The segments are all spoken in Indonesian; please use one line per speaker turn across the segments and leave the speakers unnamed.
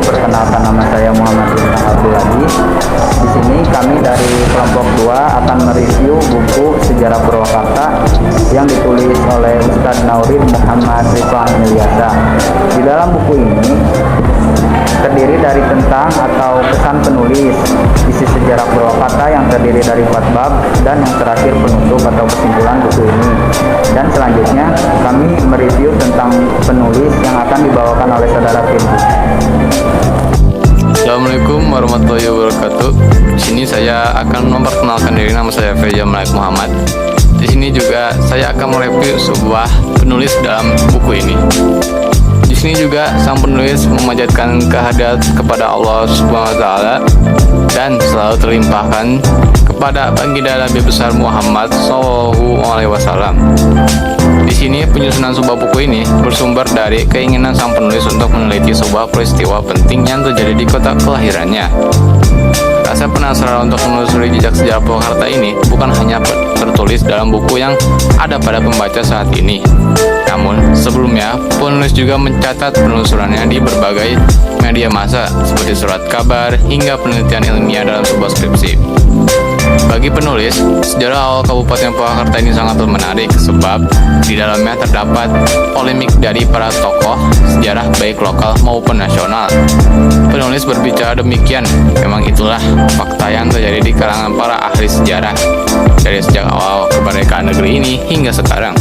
Perkenalkan, nama saya Muhammad Ibn Abdul Aziz. Di sini kami dari kelompok 2 akan mereview buku Sejarah Purwakarta yang ditulis oleh Ustadz Naurid Muhammad Rifan Ilyasa. Di dalam buku ini terdiri dari tentang atau kesan penulis, isi sejarah Purwakarta yang terdiri dari 4 bab, dan yang terakhir penutup atau kesimpulan buku ini. Dan selanjutnya kami mereview tentang penulis yang akan dibawakan oleh saudara Firdi.
Assalamualaikum warahmatullahi wabarakatuh. Di sini saya akan memperkenalkan diri, nama saya Feja Melaik Muhammad. Di sini juga saya akan mereview sebuah penulis dalam buku ini. Di sini juga sang penulis memanjatkan kehadirat kepada Allah Subhanahu wa taala dan selalu terlimpahkan kepada baginda Nabi besar Muhammad Shallallahu alaihi wasallam. Di sini penyusunan sebuah buku ini bersumber dari keinginan sang penulis untuk meneliti sebuah peristiwa penting yang terjadi di kota kelahirannya. Rasa penasaran untuk menelusuri jejak sejarah Purwakarta ini bukan hanya tertulis dalam buku yang ada pada pembaca saat ini. Namun, sebelumnya, penulis juga mencatat penelusurannya di berbagai media massa seperti surat kabar hingga penelitian ilmiah dalam sebuah skripsi. Bagi penulis, sejarah awal Kabupaten Purwakarta ini sangat menarik sebab di dalamnya terdapat polemik dari para tokoh sejarah baik lokal maupun nasional. Penulis berbicara demikian, memang itulah fakta yang terjadi di kalangan para ahli sejarah dari sejak awal kemerdekaan negeri ini hingga sekarang.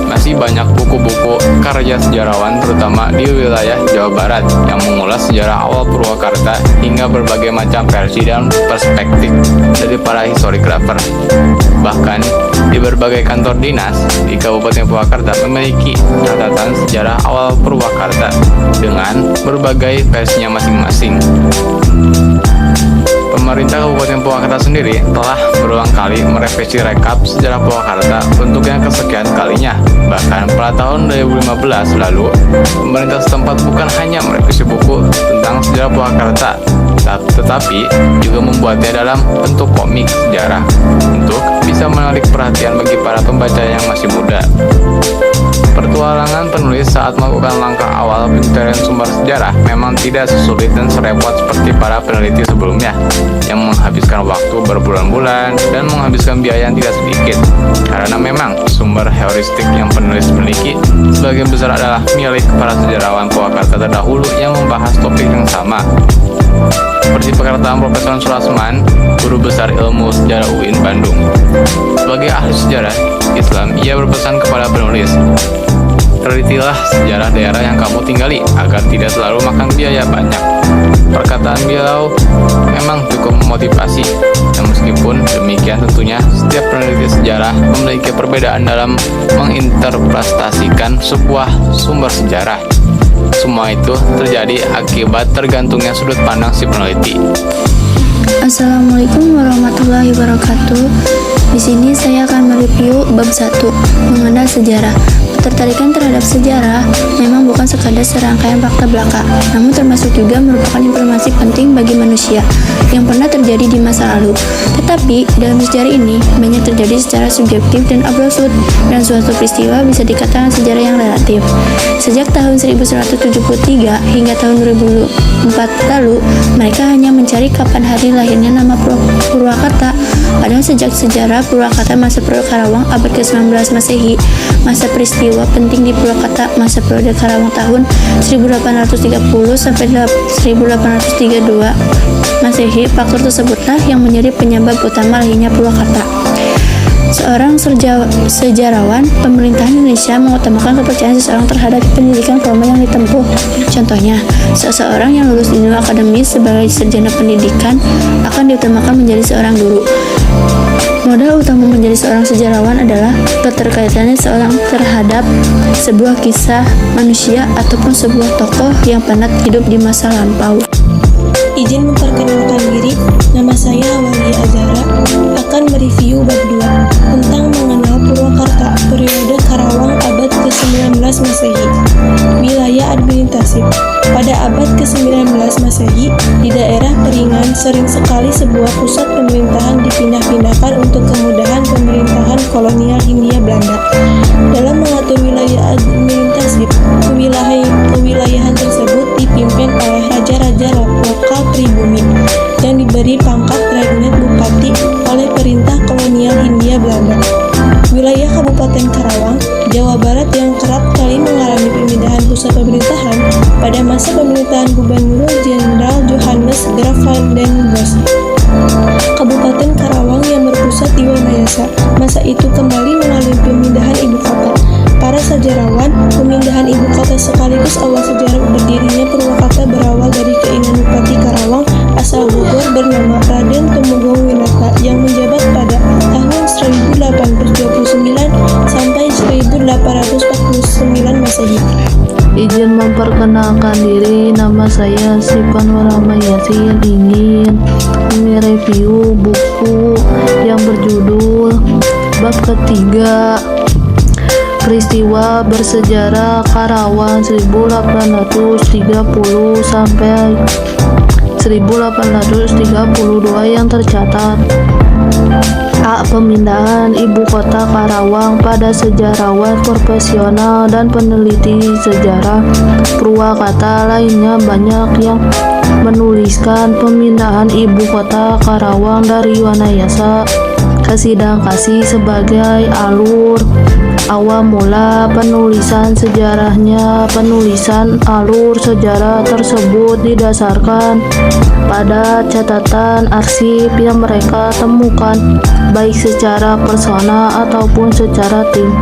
Masih banyak buku-buku karya sejarawan terutama di wilayah Jawa Barat yang mengulas sejarah awal Purwakarta hingga berbagai macam versi dan perspektif dari para historiografer. Bahkan di berbagai kantor dinas di Kabupaten Purwakarta memiliki catatan sejarah awal Purwakarta dengan berbagai versinya masing-masing. Pemerintah Kabupaten Purwakarta sendiri telah berulang kali merevisi rekap sejarah Purwakarta untuk yang kesekian kalinya. Bahkan pada tahun 2015 lalu, pemerintah setempat bukan hanya merevisi buku tentang sejarah Purwakarta, tetapi juga membuatnya dalam bentuk komik sejarah untuk bisa menarik perhatian bagi para pembaca yang masih muda. Pertualangan penulis saat melakukan langkah awal pencarian sumber sejarah memang tidak sesulit dan serepot seperti para peneliti sebelumnya yang menghabiskan waktu berbulan-bulan dan menghabiskan biaya yang tidak sedikit, karena memang sumber heuristik yang penulis miliki sebagian besar adalah milik para sejarawan Purwakarta terdahulu yang membahas topik yang sama. Seperti perkataan Profesor Sulasman, guru besar ilmu sejarah UIN Bandung. Sebagai ahli sejarah Islam, ia berpesan kepada penulis, telitilah sejarah daerah yang kamu tinggali agar tidak selalu makan biaya banyak. Perkataan beliau memang cukup memotivasi, dan meskipun demikian tentunya setiap peneliti sejarah memiliki perbedaan dalam menginterpretasikan sebuah sumber sejarah. Semua itu terjadi akibat tergantungnya sudut pandang si peneliti.
Assalamualaikum warahmatullahi wabarakatuh. Di sini saya akan mereview bab 1, mengenal sejarah. Ketertarikan terhadap sejarah memang bukan sekadar serangkaian fakta belaka, namun termasuk juga merupakan informasi penting bagi manusia yang pernah terjadi di masa lalu. Tetapi dalam sejarah ini banyak terjadi secara subjektif dan absolut, dan suatu peristiwa bisa dikatakan sejarah yang relatif. Sejak tahun 1173 hingga tahun 2004 lalu, mereka hanya mencari kapan hari lahirnya nama Purwakarta. Padahal sejak sejarah Purwakarta masa periode Karawang abad ke-19 Masehi, masa peristiwa penting di Purwakarta masa periode Karawang tahun 1830 sampai 1832 Masehi, faktor tersebutlah yang menjadi penyebab utama lahirnya Purwakarta. Seorang sejarawan, pemerintahan Indonesia mengutamakan kepercayaan seseorang terhadap pendidikan formal yang ditempuh. Contohnya, seseorang yang lulus di dunia akademis sebagai sarjana pendidikan akan diutamakan menjadi seorang guru. Modal utama menjadi seorang sejarawan adalah keterkaitannya seorang terhadap sebuah kisah manusia ataupun sebuah tokoh yang pernah hidup di masa lampau.
Izin memperkenalkan diri, nama saya Awalia Azhara, akan mereview bab 2 tentang mengenal Purwakarta periode Karawang abad ke-19 Masehi. Wilayah administratif. Pada abad ke-19 Masehi, di daerah Peringan sering sekali sebuah pusat pemerintahan dipindah-pindahkan untuk kemudahan pemerintahan kolonial Hindia Belanda. Dalam mengatur wilayah administratif, kewilayahan tersebut dipimpin masa pemerintahan Gubernur Jenderal Johannes Graf van den Bosch, Kabupaten Karawang yang berpusat di Wanayasa. Masa itu kembali mengalami pemindahan ibu kota. Para sejarawan, pemindahan ibu kota sekaligus awal sejarah berdirinya Purwakarta berawal dari keinginan Bupati Karawang asal Bogor bernama Raden Tumenggung Winata yang menjabat pada tahun 1829 sampai 1849 Masehi.
Izin memperkenalkan diri, nama saya Sipan Warama Yasin, ingin mereview buku yang berjudul Bab Ketiga Peristiwa Bersejarah Karawang 1830 sampai 1832 yang tercatat. A. Pemindahan ibu kota Karawang. Pada sejarawan profesional dan peneliti sejarah Purwakarta lainnya banyak yang menuliskan pemindahan ibu kota Karawang dari Wanayasa ke Sidangkasih sebagai alur awal mula penulisan sejarahnya. Penulisan alur sejarah tersebut didasarkan pada catatan arsip yang mereka temukan, baik secara personal ataupun secara tim.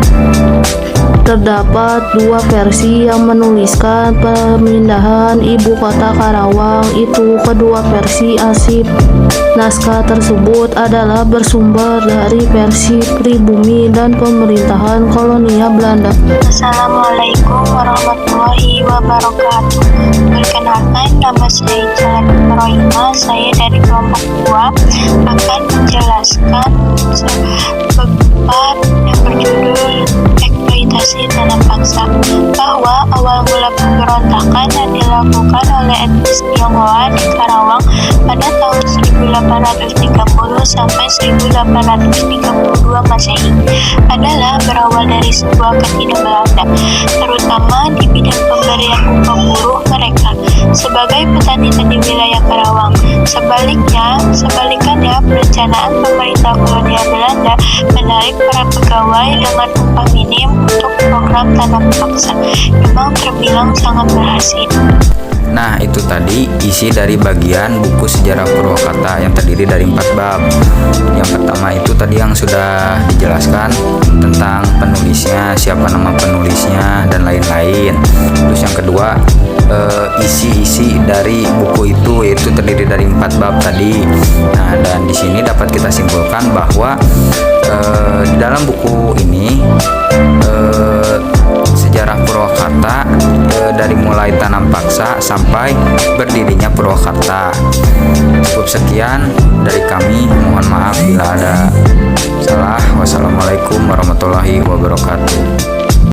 Terdapat dua versi yang menuliskan pemindahan ibu kota Karawang itu. Kedua versi arsip naskah tersebut adalah bersumber dari versi pribumi dan pemerintahan kolonial Belanda.
Assalamualaikum warahmatullahi wabarakatuh. Perkenalkan, nama saya Jalan Rohima. Saya dari kelompok 2 akan menjelaskan bab yang berjudul eksploitasi tanah paksa, bahwa awal mula pemberontakan yang dilakukan oleh etnis Tionghoa di Karawang pada tahun 1830 sampai 1832 Masehi adalah berawal dari sebuah ketidakbelandan, terutama di bidang pemberian upah buruh mereka sebagai petani di wilayah Karawang. Sebalikannya, perencanaan pemerintah kolonial Belanda menarik para pegawai dengan upah minim untuk program tanam paksa memang terbilang sangat berhasil.
Nah, itu tadi isi dari bagian buku sejarah Purwakarta yang terdiri dari 4 bab. Yang pertama itu tadi yang sudah dijelaskan tentang penulisnya, siapa nama penulisnya, dan lain-lain. Terus yang kedua, isi-isi dari buku itu yaitu terdiri dari 4 bab tadi. Nah, dan di sini dapat kita simpulkan bahwa di dalam buku ini sejarah Purwakarta dari mulai tanam paksa sampai berdirinya Purwakarta. Cukup sekian dari kami, mohon maaf bila ada salah. Wassalamualaikum warahmatullahi wabarakatuh.